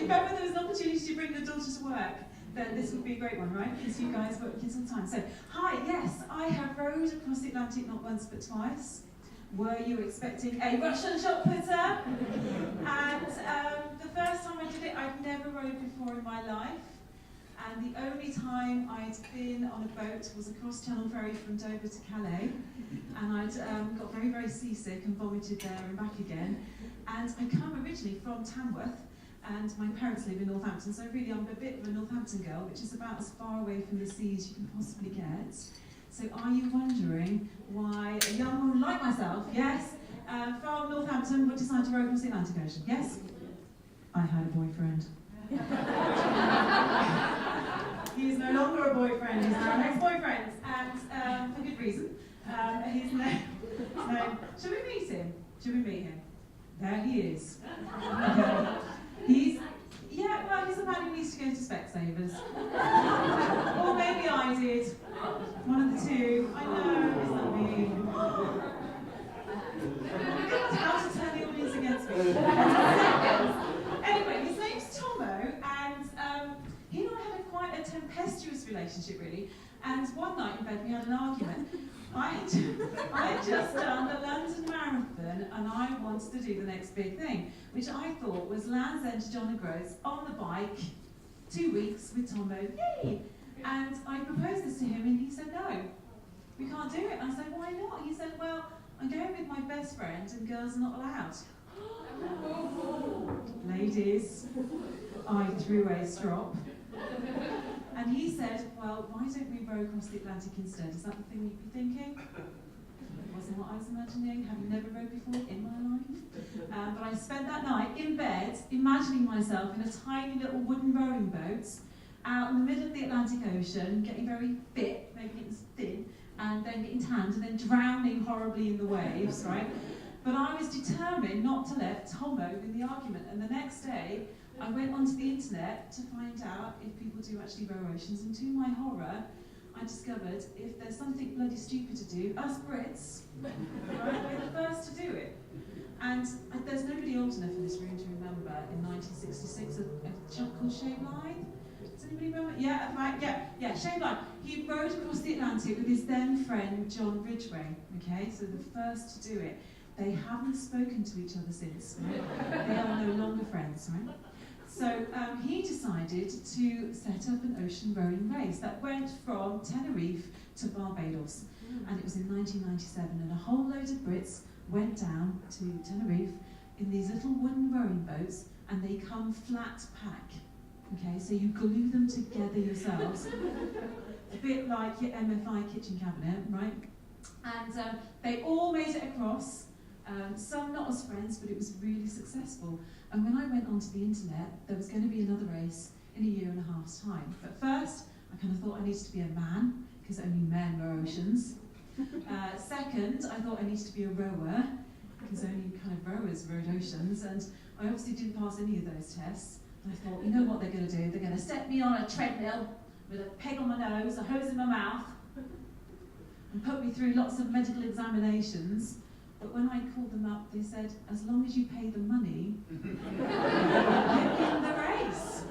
if ever there was an opportunity to bring your daughter to work, then this would be a great one, right? Because you guys work with kids all the time. So, hi, yes, I have rowed across the Atlantic not once but twice. Were you expecting a Russian shot putter? And the first time I did it, I'd never rowed before in my life. And the only time I'd been on a boat was a cross-channel ferry from Dover to Calais. And I'd got very, very seasick and vomited there and back again. And I come originally from Tamworth, and my parents live in Northampton, so really I'm a bit of a Northampton girl, which is about as far away from the sea as you can possibly get. So are you wondering why a young woman like myself, yes, from Northampton would decide to row across the Atlantic Ocean? Yes? I had a boyfriend. He is no longer a boyfriend, he's now an ex-boyfriend, and for good reason. His name, shall we meet him? Shall we meet him? There he is. Okay. He's a man who needs to go to Specsavers. Or maybe I did. One of the two. I know, isn't that mean? How to turn the audience against me. Anyway, his name's Tomo, and he and I had quite a tempestuous relationship, really. And one night in bed we had an argument. I had just done the London Marathon and I wanted to do the next big thing, which I thought was Land's End to John O'Groats on the bike, 2 weeks with Tomo, yay! And I proposed this to him and he said, no, we can't do it. And I said, why not? He said, well, I'm going with my best friend and girls are not allowed. Ladies, I threw a strop. And he said, well, why don't we row across the Atlantic instead? Is that the thing you'd be thinking? It wasn't what I was imagining, having never rowed before in my life. But I spent that night in bed, imagining myself in a tiny little wooden rowing boat, out in the middle of the Atlantic Ocean, getting very fit, making it thin, and then getting tanned, and then drowning horribly in the waves, right? But I was determined not to let Tomo win the argument. And the next day, I went onto the internet to find out if people do actually row oceans, and to my horror, I discovered if there's something bloody stupid to do, us Brits, right, we're the first to do it. And there's nobody old enough in this room to remember in 1966 a chap called Shane Blythe. Does anybody remember? Yeah, right, yeah, Shane Blythe. He rowed across the Atlantic with his then friend John Ridgway, okay, so the first to do it. They haven't spoken to each other since, right? They are no longer friends, right? So he decided to set up an ocean rowing race that went from Tenerife to Barbados. And it was in 1997, and a whole load of Brits went down to Tenerife in these little wooden rowing boats, and they come flat pack. Okay, so you glue them together yourselves, a bit like your MFI kitchen cabinet, right? And they all made it across. Some not as friends, but it was really successful. And when I went onto the internet, there was going to be another race in 1.5 years' time. But first, I kind of thought I needed to be a man, because only men row oceans. Second, I thought I needed to be a rower, because only kind of rowers rowed oceans. And I obviously didn't pass any of those tests. And I thought, you know what they're going to do? They're going to set me on a treadmill with a peg on my nose, a hose in my mouth, and put me through lots of medical examinations. But when I called them up, they said, as long as you pay the money, you're in the race.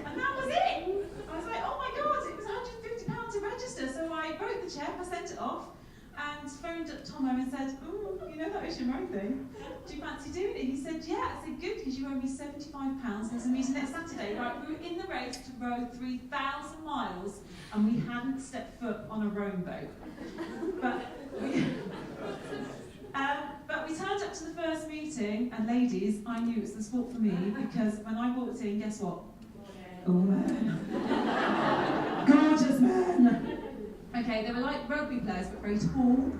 And that was it. I was like, oh my God, it was £150 to register. So I wrote the cheque, I sent it off, and phoned up Tomo and said, oh, you know that ocean rowing thing? Do you fancy doing it? He said, yeah. I said, good, because you owe me £75. There's a meeting next Saturday. Right, we were in the race to row 3,000 miles, and we hadn't stepped foot on a rowing boat. But we turned up to the first meeting, and ladies, I knew it was the sport for me, because when I walked in, guess what? Oh man. Gorgeous men! Okay, they were like rugby players, but very tall.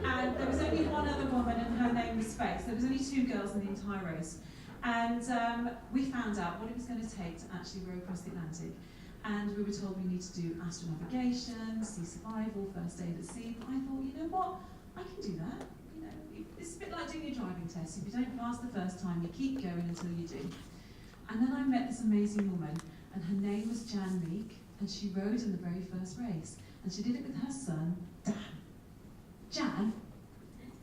And there was only one other woman, and her name was Space. There was only 2 girls in the entire race. And we found out what it was going to take to actually row across the Atlantic. And we were told we need to do astronavigation, sea survival, first aid at sea. But I thought, you know what? I can do that. You know, it's a bit like doing your driving test. If you don't pass the first time, you keep going until you do. And then I met this amazing woman, and her name was Jan Meek, and she rowed in the very first race. And she did it with her son, Dan.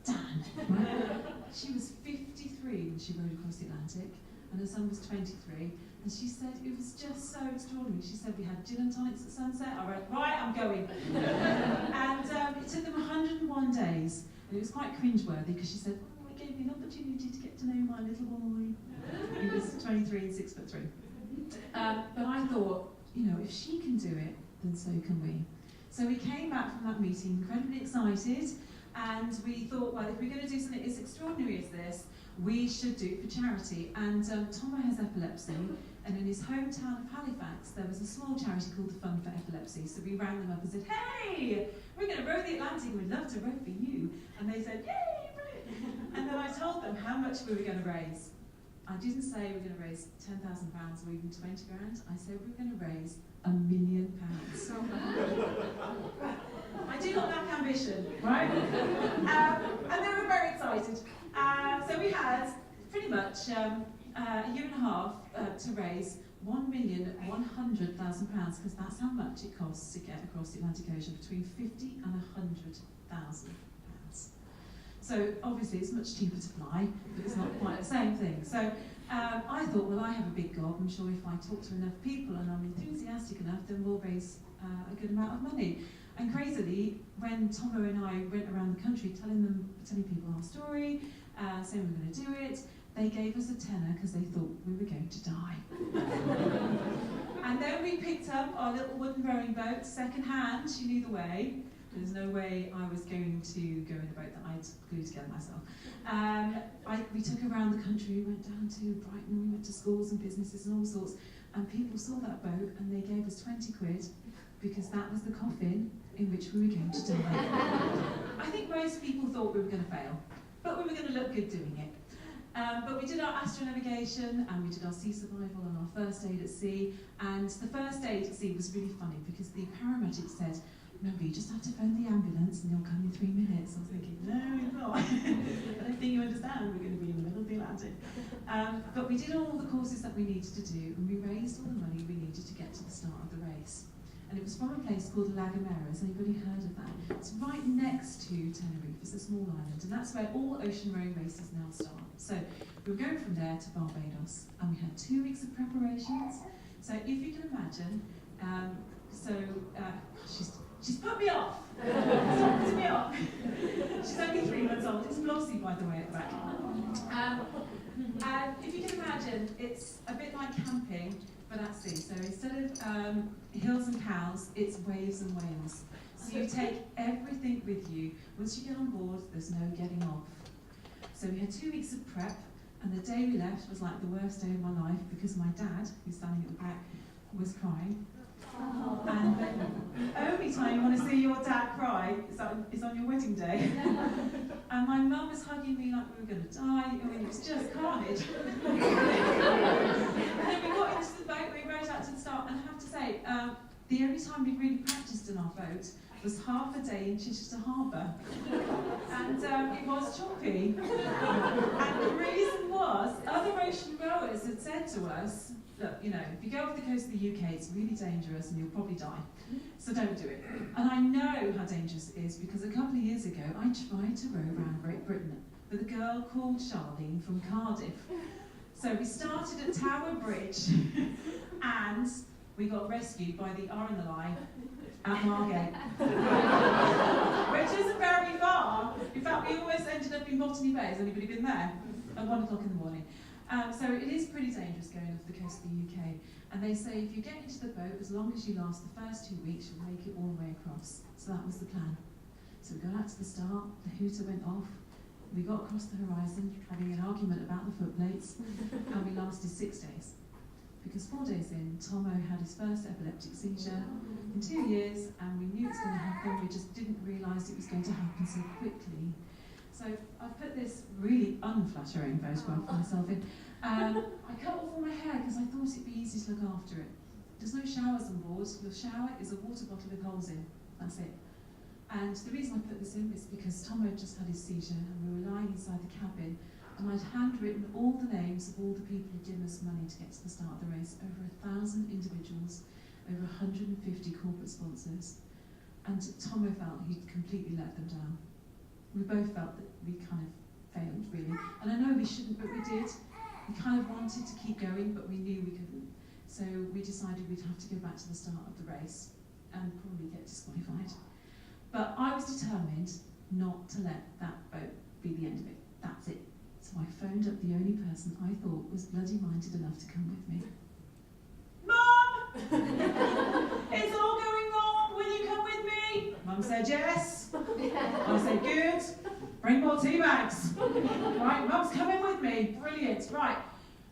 Dan. Right? She was 53 when she rowed across the Atlantic, and her son was 23. And she said it was just so extraordinary. She said we had gin and tonics at sunset. I went, right, I'm going. And it took them 101 days. And it was quite cringeworthy because she said, oh, it gave me an opportunity to get to know my little boy. He was 23 and 6'3". But I thought, if she can do it, then so can we. So we came back from that meeting incredibly excited, and we thought, well, if we're going to do something as extraordinary as this, we should do it for charity. And Tomo has epilepsy, and in his hometown of Halifax, there was a small charity called the Fund for Epilepsy. So we rang them up and said, hey, we're going to row the Atlantic, we'd love to row for you. And they said, yay, brilliant. And then I told them how much we were going to raise. I didn't say we were going to raise £10,000 or even 20 grand. I said we were going to raise £1 million. I do not lack ambition, right? And they were very excited. So we had pretty much a year and a half to raise £1,100,000, because that's how much it costs to get across the Atlantic Ocean, between £50,000 and £100,000. So obviously it's much cheaper to fly, but it's not quite the same thing. So I thought, well, I have a big gob. I'm sure if I talk to enough people and I'm enthusiastic enough, then we'll raise a good amount of money. And crazily, when Tomo and I went around the country telling people our story, saying we were going to do it, they gave us a tenner because they thought we were going to die. And then we picked up our little wooden rowing boat, second hand. She knew the way. There's no way I was going to go in a boat that I'd glued together myself. We took her around the country. We went down to Brighton. We went to schools and businesses and all sorts. And people saw that boat and they gave us 20 quid because that was the coffin in which we were going to die. I think most people thought we were going to fail, but we were going to look good doing it. But we did our astronavigation and we did our sea survival and our first aid at sea. And the first aid at sea was really funny because the paramedic said, remember, you just have to phone the ambulance and they'll come in 3 minutes. I was thinking, no, it's not. I don't think you understand, we're going to be in the middle of the Atlantic. But we did all the courses that we needed to do, and we raised all the money we needed to get to the start of the race. And it was from a place called La Gomera. Has anybody heard of that? It's right next to Tenerife. It's a small island, and that's where all ocean rowing races now start. So we were going from there to Barbados, and we had 2 weeks of preparations. So if you can imagine, she's put me off. She's put me off. She's only 3 months old. It's Flossie, by the way, at the back. And if you can imagine, it's a bit like camping, but at sea. So instead of hills and cows, it's waves and whales. So you take everything with you. Once you get on board, there's no getting off. So we had 2 weeks of prep, and the day we left was like the worst day of my life because my dad, who's standing at the back, was crying. And the only time you want to see your dad cry is on your wedding day. And my mum was hugging me like we were going to die. I mean, it was just carnage. And then we got into the boat, we rowed out to the start, and I have to say, the only time we really practiced in our boat was half a day in Chichester Harbour. And it was choppy. And the reason was, other ocean rowers had said to us, look, if you go off the coast of the UK, it's really dangerous and you'll probably die. So don't do it. And I know how dangerous it is because a couple of years ago, I tried to row around Great Britain with a girl called Charlene from Cardiff. So we started at Tower Bridge and we got rescued by the RNLI at Margate, which isn't very far. In fact, we almost ended up in Botany Bay. Has anybody been there? At 1 o'clock in the morning. So it is pretty dangerous going off the coast of the UK. And they say if you get into the boat, as long as you last the first 2 weeks, you'll make it all the way across. So that was the plan. So we got out to the start, the hooter went off, we got across the horizon, having an argument about the footplates, and we lasted 6 days. Because 4 days in, Tomo had his first epileptic seizure in 2 years, and we knew it was going to happen, we just didn't realise it was going to happen so quickly. So I've put this really unflattering photograph of myself in. I cut off all my hair because I thought it'd be easy to look after it. There's no showers on board. Your shower is a water bottle with holes in. That's it. And the reason I put this in is because Tomo had just had his seizure and we were lying inside the cabin, and I'd handwritten all the names of all the people who'd given us money to get to the start of the race. Over 1,000 individuals, over 150 corporate sponsors. And Tomo felt he'd completely let them down. We both felt that we kind of failed, really. And I know we shouldn't, but we did. we kind of wanted to keep going, but we knew we couldn't. So we decided we'd have to go back to the start of the race and probably get disqualified. But I was determined not to let that boat be the end of it. That's it. So I phoned up the only person I thought was bloody minded enough to come with me. Mum! It's all going wrong. Will you come with me? Mum said yes. I said good. Bring more tea bags. Right, Mum's coming with me. Brilliant. Right.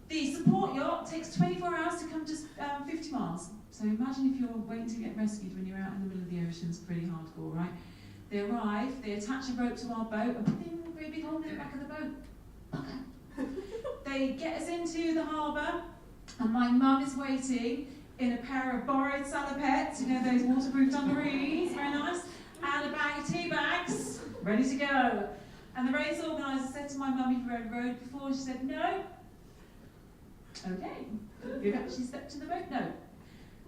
The support yacht takes 24 hours to come just 50 miles. So imagine if you're waiting to get rescued when you're out in the middle of the ocean. It's pretty hardcore, right? They arrive, they attach a rope to our boat and put in a great big hole in the back of the boat. Bugger. They get us into the harbour, and my mum is waiting in a pair of borrowed salopettes, you know, those waterproof dungarees, very nice, and a bag of tea bags, ready to go. And the race organiser said to my mum, "You've rowed before?" She said, "No." Okay. You've actually stepped in the boat? No.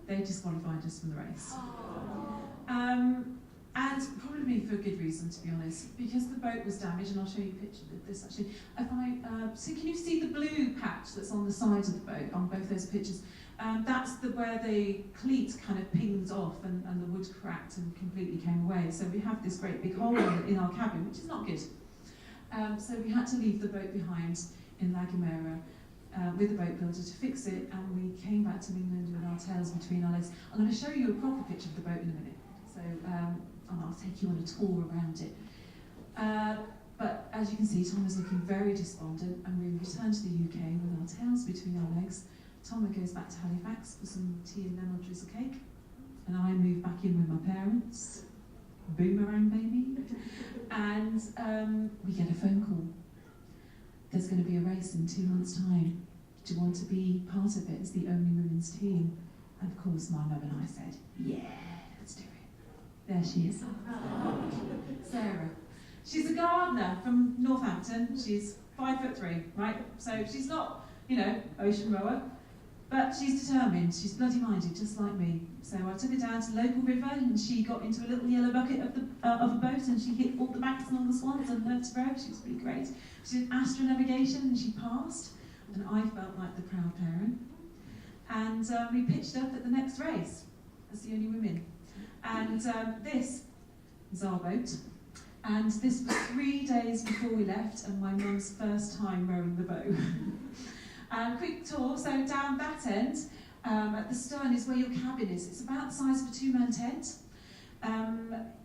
They disqualified us from the race. And probably for a good reason, to be honest, because the boat was damaged, and I'll show you a picture of this actually. So can you see the blue patch that's on the side of the boat, on both those pictures? That's where the cleat kind of pinged off and the wood cracked and completely came away. So we have this great big hole in our cabin, which is not good. So we had to leave the boat behind in La Gomera with the boat builder to fix it, and we came back to England with our tails between our legs. I'm going to show you a proper picture of the boat in a minute. So and I'll take you on a tour around it. But as you can see, Tom is looking very despondent, and we return to the UK with our tails between our legs. Tom goes back to Halifax for some tea and lemon drizzle cake, and I move back in with my parents. Boomerang baby. And we get a phone call. There's going to be a race in 2 months' time. Do you want to be part of it as the only women's team? And of course, my mum and I said, yeah, let's do it. There she is. Sarah. She's a gardener from Northampton. She's 5'3", right? So she's not, you know, ocean rower, but she's determined. She's bloody minded, just like me. So I took her down to the local river, and she got into a little yellow bucket of a boat, and she hit all the banks and all the swans and learned to row. She was pretty great. She did astronavigation, and she passed, and I felt like the proud parent. And we pitched up at the next race as the only women. And this is our boat. And this was 3 days before we left, and my mum's first time rowing the boat. Quick tour, so down that end, at the stern is where your cabin is. It's about the size of a two-man tent.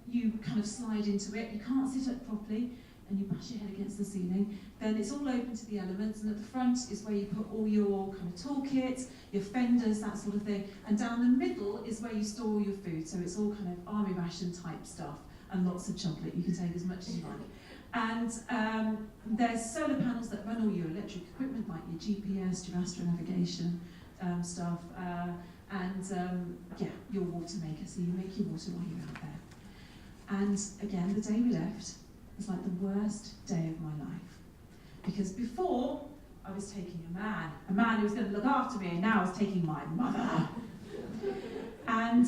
You kind of slide into it, you can't sit up properly, and you bash your head against the ceiling. Then it's all open to the elements, and at the front is where you put all your kind of toolkits, your fenders, that sort of thing. And down the middle is where you store all your food, so it's all kind of army ration type stuff, and lots of chocolate. You can take as much as you like. And there's solar panels that run all your electric equipment, like your GPS, your astronavigation stuff, and your water maker, so you make your water while you're out there. And again, the day we left was like the worst day of my life. Because before, I was taking a man who was going to look after me, and now I was taking my mother. And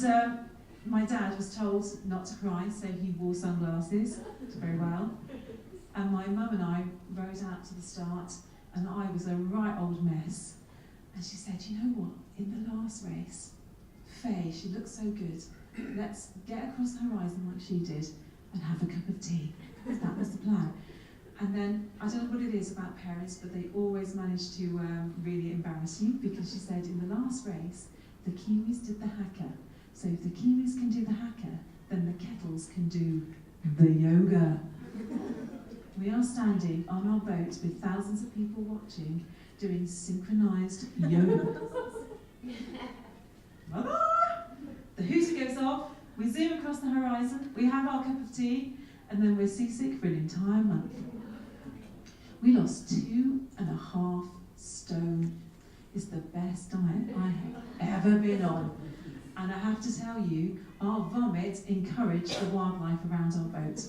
my dad was told not to cry, so he wore sunglasses very well. And my mum and I rode out to the start, and I was a right old mess. And she said, "You know what, in the last race, Faye, she looks so good, let's get across the horizon like she did and have a cup of tea." That was the plan. And then, I don't know what it is about parents, but they always manage to really embarrass you, because she said, in the last race, the Kiwis did the haka. So if the Kiwis can do the haka, then the Kettles can do the yoga. We are standing on our boat with thousands of people watching, doing synchronized yoga. Mother! The hooter goes off, we zoom across the horizon, we have our cup of tea, and then we're seasick for an entire month. We lost 2.5 stone. It's the best diet I have ever been on. And I have to tell you, our vomit encouraged the wildlife around our boat.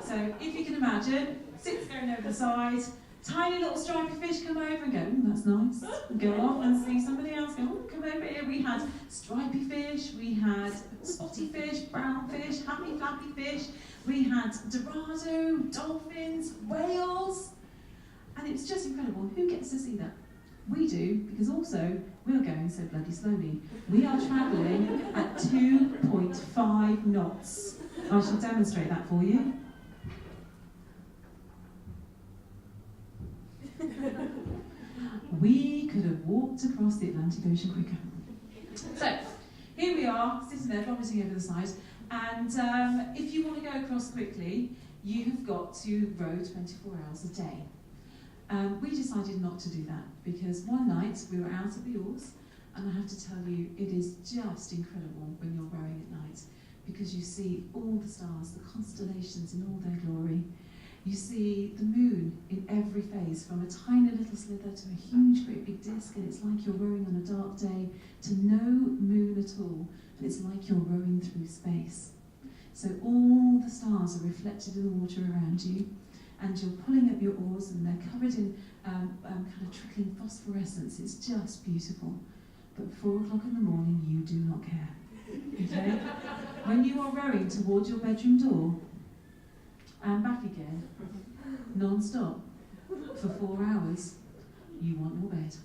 So if you can imagine, sits going over the side, tiny little stripy fish come over and go, "Ooh, that's nice." And go off and see somebody else go, "Oh, come over here." We had stripy fish, we had spotty fish, brown fish, happy flappy fish, we had dorado, dolphins, whales. And it's just incredible. Who gets to see that? We do, because also we're going so bloody slowly. We are travelling at 2.5 knots. I shall demonstrate that for you. We could have walked across the Atlantic Ocean quicker. So, here we are, sitting there, vomiting over the side, and if you want to go across quickly, you have got to row 24 hours a day. We decided not to do that, because one night we were out at the oars, and I have to tell you, it is just incredible when you're rowing at night, because you see all the stars, the constellations in all their glory. You see the moon in every phase, from a tiny little slither to a huge, great big disc, and it's like you're rowing on a dark day, to no moon at all, and it's like you're rowing through space. So all the stars are reflected in the water around you, and you're pulling up your oars, and they're covered in kind of trickling phosphorescence. It's just beautiful. But 4 o'clock in the morning, you do not care. Okay? When you are rowing towards your bedroom door, and back again, non-stop, for 4 hours, you want your bed.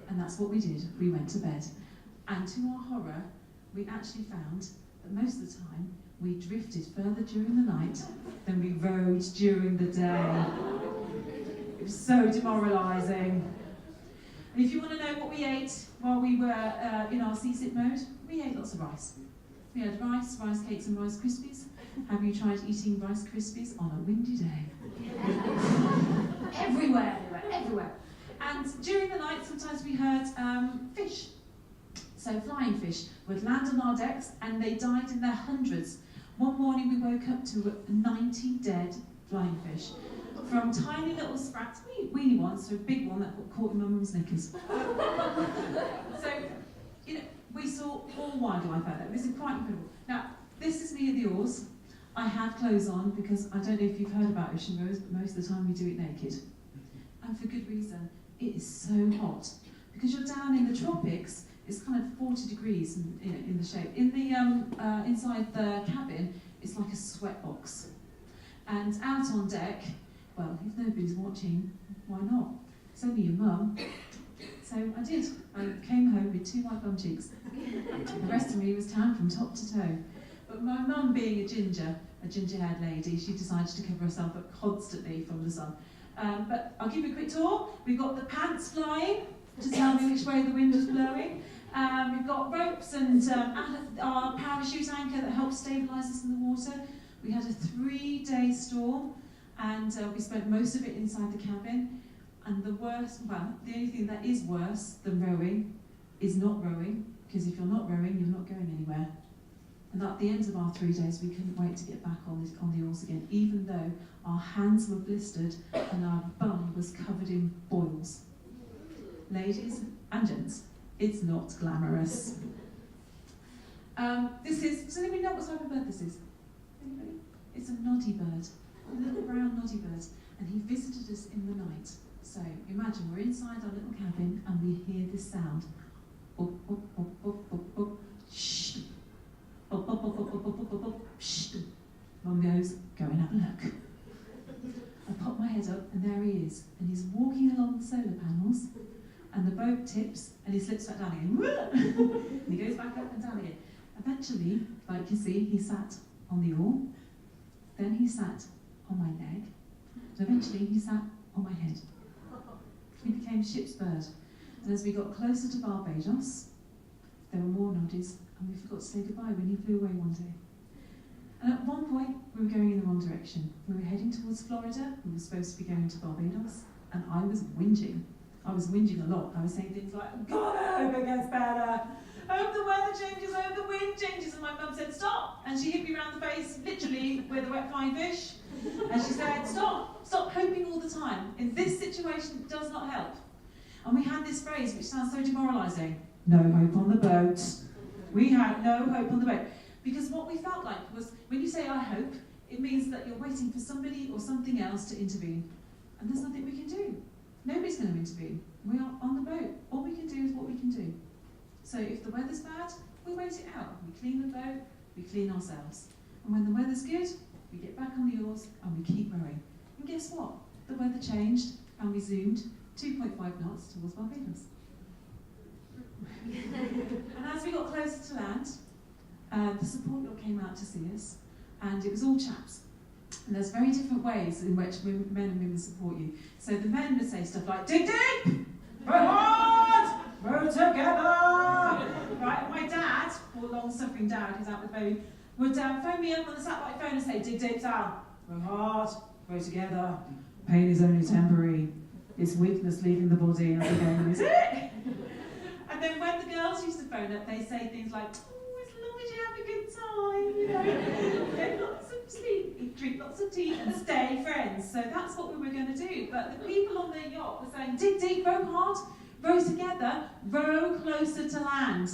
And that's what we did. We went to bed. And to our horror, we actually found that most of the time, we drifted further during the night than we rowed during the day. It was so demoralising. And if you want to know what we ate while we were in our seasick mode, we ate lots of rice. We had rice cakes and Rice Krispies. Have you tried eating Rice Krispies on a windy day? Everywhere they were, everywhere. And during the night, sometimes we heard fish. So flying fish would land on our decks, and they died in their hundreds. One morning we woke up to 90 dead flying fish. From tiny little sprats, weeny ones, to a big one that got caught in my mum's knickers. So, you know, we saw all wildlife out there. This is quite incredible. Now, this is me at the oars. I have clothes on because I don't know if you've heard about ocean rows, but most of the time we do it naked. And for good reason. It is so hot. Because you're down in the tropics, it's kind of 40 degrees in the shade. In the inside the cabin, it's like a sweatbox. And out on deck, well, if nobody's watching, why not? It's only your mum. So I did. I came home with 2 white bum cheeks. The rest of me was tanned from top to toe. But my mum, being a ginger-haired lady, she decided to cover herself up constantly from the sun. But I'll give you a quick tour. We've got the pants flying to tell me which way the wind was blowing. We've got ropes and our parachute anchor that helps stabilise us in the water. We had a 3-day storm, and we spent most of it inside the cabin. And the only thing that is worse than rowing is not rowing, because if you're not rowing, you're not going anywhere. And at the end of our 3 days, we couldn't wait to get back on the oars again, even though our hands were blistered and our bum was covered in boils. Ladies and gents, it's not glamorous. Does anybody know what type of bird this is? Anybody? It's a noddy bird, a little brown noddy bird, and he visited us in the night. So imagine we're inside our little cabin and we hear this sound. Boop, boop, boop, boop, boop, boop. Shh. Boop, boop, boop, boop, boop, boop, boop, boop. Shh. Mum goes, go and have a look. I pop my head up and there he is. And he's walking along the solar panels and the boat tips and he slips back down again. And he goes back up and down again. Eventually, like you see, he sat on the oar. Then he sat on my leg. And eventually he sat on my head. He became ship's bird. And as we got closer to Barbados, there were more noddies, and we forgot to say goodbye when he flew away one day. And at one point, we were going in the wrong direction. We were heading towards Florida. We were supposed to be going to Barbados, and I was whinging. I was whinging a lot. I was saying things like, God, I hope it gets better. I hope the weather changes, I hope the wind changes. And my mum said, stop. And she hit me around the face, literally, with a wet flying fish. And she said, stop hoping all the time. In this situation, it does not help. And we had this phrase, which sounds so demoralising. No hope on the boat. We had no hope on the boat. Because what we felt like was, when you say I hope, it means that you're waiting for somebody or something else to intervene. And there's nothing we can do. Nobody's going to intervene. We are on the boat. All we can do is what we can do. So if the weather's bad, we wait it out. We clean the boat, we clean ourselves. And when the weather's good, we get back on the oars and we keep rowing. And guess what? The weather changed and we zoomed 2.5 knots towards Barbados. And as we got closer to land, the support yacht came out to see us, and it was all chaps. And there's very different ways in which men and women support you. So the men would say stuff like, dig deep, row hard, row together. Right, and my dad, poor long-suffering dad who's out with the baby, would phone me up on the satellite phone and say, dig deep, Sal, row hard, row together. Pain is only temporary. It's weakness leaving the body, and again, is it? And then when the girls used to phone up, they say things like, oh, as long as you have a good time, you know, get lots of sleep, drink lots of tea, and stay friends. So that's what we were going to do. But the people on the yacht were saying, dig deep, row hard, row together, row closer to land.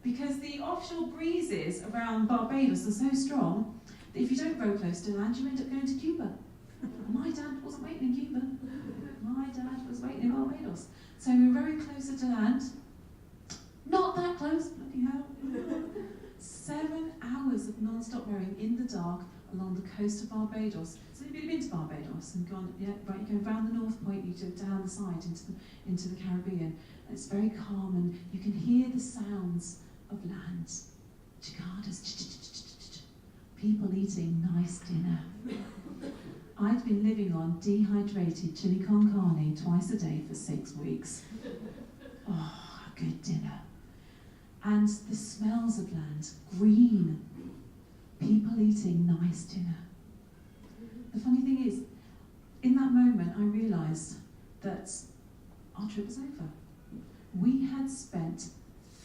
Because the offshore breezes around Barbados are so strong that if you don't row close to land, you end up going to Cuba. And my dad wasn't waiting in Cuba. My dad was waiting in Barbados. So we were rowing closer to land. Not that close, bloody hell. 7 hours of non-stop rowing in the dark along the coast of Barbados. So if you've been to Barbados and gone, yeah, right, you go round the North Point, you go down the side into the Caribbean. And it's very calm, and you can hear the sounds of land. Cicadas, people eating nice dinner. I'd been living on dehydrated chili con carne twice a day for 6 weeks. Oh, a good dinner. And the smells of land, green, people eating nice dinner. The funny thing is, in that moment I realised that our trip was over. We had spent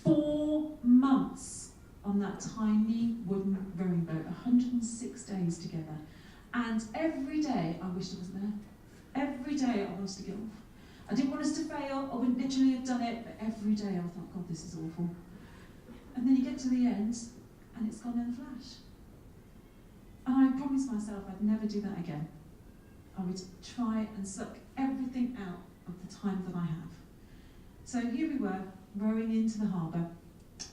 4 months on that tiny wooden rowing boat, 106 days together. And every day I wished I wasn't there. Every day I wanted to get off. I didn't want us to fail, I wouldn't literally have done it, but every day I thought, God, this is awful. And then you get to the end, and it's gone in a flash. And I promised myself I'd never do that again. I would try and suck everything out of the time that I have. So here we were, rowing into the harbour,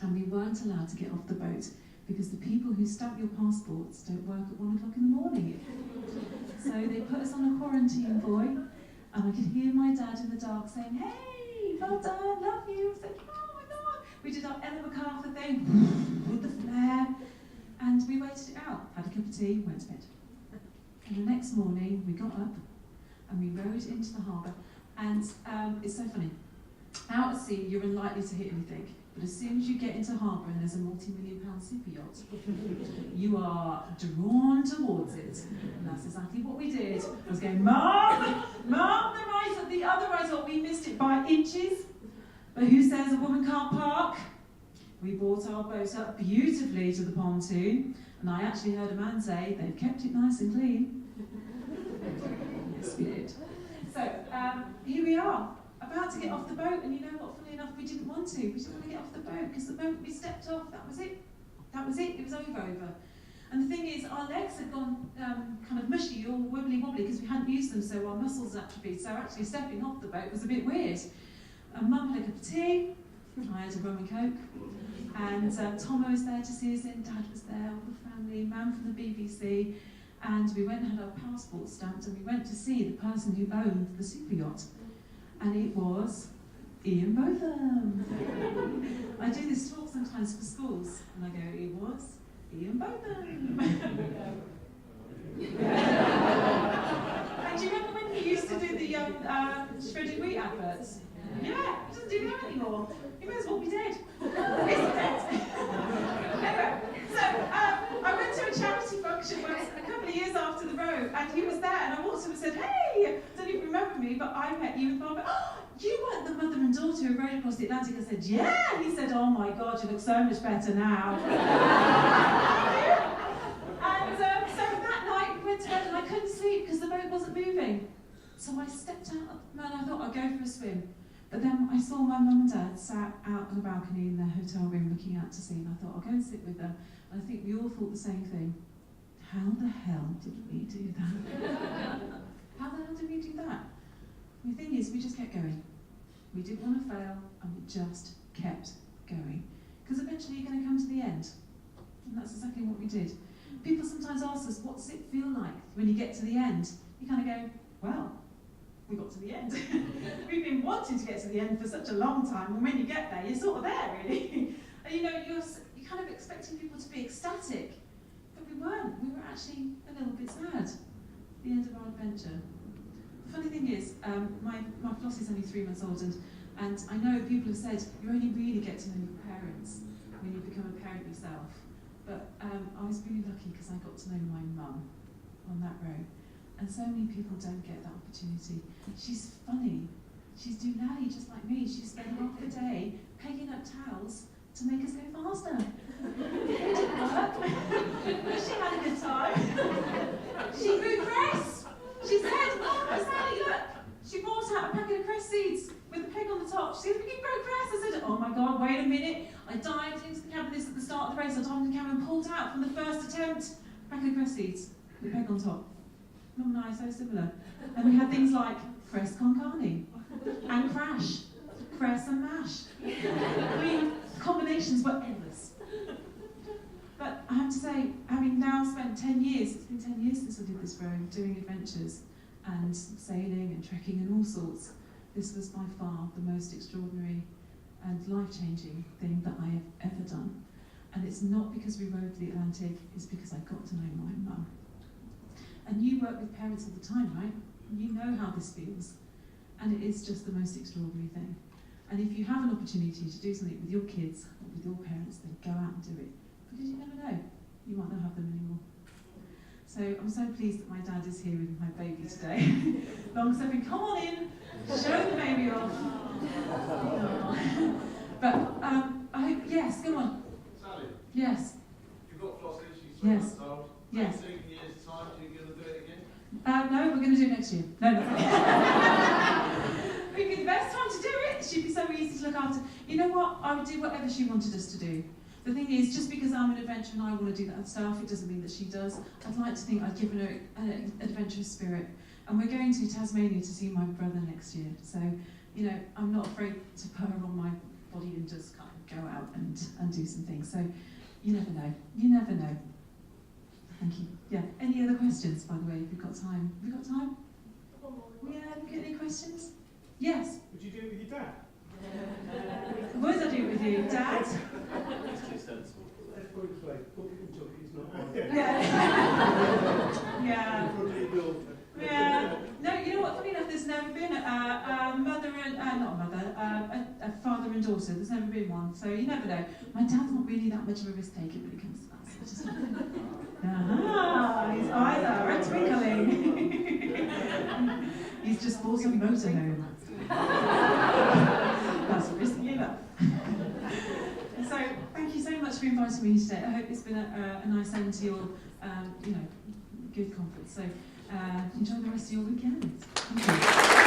and we weren't allowed to get off the boat because the people who stamp your passports don't work at 1 o'clock in the morning. So they put us on a quarantine buoy, and I could hear my dad in the dark saying, hey, well done, love you. I said, oh my God. We did our Ella MacArthur thing with the flare, and we waited it out, had a cup of tea, went to bed. And the next morning we got up and we rowed into the harbour, and it's so funny. Out at sea you're unlikely to hit anything, but as soon as you get into harbour and there's a multi-million-pound super yacht, you are drawn towards it. And that's exactly what we did. I was going, Mom, the other right, we missed it by inches. But who says a woman can't park? We brought our boat up beautifully to the pontoon, and I actually heard a man say, they've kept it nice and clean. Yes, we did. So, here we are, about to get off the boat, and you know what, funnily enough, we didn't want to. We didn't want to get off the boat, because the moment we stepped off, that was it. That was it, it was over. And the thing is, our legs had gone kind of mushy, all wibbly-wobbly, because we hadn't used them, so our muscles atrophied. So actually stepping off the boat was a bit weird. And Mum had a cup of tea, I had a rum and coke, and Tomo was there to see us in, Dad was there, all the family, man from the BBC, and we went and had our passports stamped, and we went to see the person who owned the super yacht, and it was Ian Botham. I do this talk sometimes for schools, and I go, it was Ian Botham. And do you remember when he used to do the shredded wheat adverts? Yeah, he doesn't do that anymore. He may as well be dead. Isn't it? Anyway, so I went to a charity function once, a couple of years after the row, and he was there, and I walked to him and said, hey, don't even remember me, but I met you with Barbara. Oh, you weren't the mother and daughter who rowed across the Atlantic. I said, yeah. He said, oh my God, you look so much better now. And so that night we went to bed, and I couldn't sleep because the boat wasn't moving. So I stepped out, and I thought I'd go for a swim. But then I saw my mum and dad sat out on the balcony in their hotel room looking out to sea, and I thought, I'll go and sit with them. And I think we all thought the same thing. How the hell did we do that? How the hell did we do that? The thing is, we just kept going. We didn't want to fail, and we just kept going. Because eventually you're going to come to the end. And that's exactly what we did. People sometimes ask us, what does it feel like when you get to the end? You kind of go, well, we got to the end. We've been wanting to get to the end for such a long time, and when you get there, you're sort of there, really. And you know, you're kind of expecting people to be ecstatic, but we weren't. We were actually a little bit sad at the end of our adventure. The funny thing is, my Flossie's only 3 months old, and I know people have said you only really get to know your parents when you become a parent yourself. But I was really lucky because I got to know my mum on that road. And so many people don't get that opportunity. She's funny. She's doolally just like me. She spent half the day pegging up towels to make us go faster. It didn't work. But she had a good time. She grew cress. She said, "Oh, Sally, look." She brought out a packet of cress seeds with a peg on the top. She said, "We can grow cress." I said, "Oh my God, wait a minute." I dived into the cabin. This at the start of the race. I dived into the cabin and pulled out from the first attempt a packet of cress seeds with a peg on top. Mum and I are so similar. And we had things like cress con carne and crash, cress and mash. I mean, combinations were endless. But I have to say, having now spent 10 years, it's been 10 years since I did this road, doing adventures and sailing and trekking and all sorts. This was by far the most extraordinary and life-changing thing that I have ever done. And it's not because we rode the Atlantic, it's because I got to know my mum. And you work with parents all the time, right? You know how this feels. And it is just the most extraordinary thing. And if you have an opportunity to do something with your kids or with your parents, then go out and do it. Because you never know, you might not have them anymore. So I'm so pleased that my dad is here with my baby today. Long suffering, come on in, show the baby off. But I hope, yes, come on. Sally? Yes. You've got Flossie, she's 3 months old. Yes. 18 years' time, are you going to do it again? No, we're going to do it next year. No. It would be the best time to do it. She'd be so easy to look after. You know what? I would do whatever she wanted us to do. The thing is, just because I'm an adventurer and I want to do that stuff, it doesn't mean that she does. I'd like to think I've given her an adventurous spirit. And we're going to Tasmania to see my brother next year. So, you know, I'm not afraid to put her on my body and just kind of go out and do some things. So, you never know. You never know. Thank you. Yeah. Any other questions, by the way, if we've got time? Have we got time? Yeah, have we got any questions? Yes. Would you do it with your dad? What does I do with you, Dad? It's too sensible. Let's put it this way, book it and chuck it, it's not one. Yeah. Yeah. In front of your daughter. Yeah. No, you know what? Funny enough, there's never been a mother and a father and daughter. There's never been one, so you never know. My dad's not really that much of a risk taker when it comes to that sort of stuff. Ah, his eyes are twinkling. He's just bought a motorhome. That's risky enough. So, thank you so much for inviting me today. I hope it's been a nice end to your, good conference. So, enjoy the rest of your weekend. Thank you.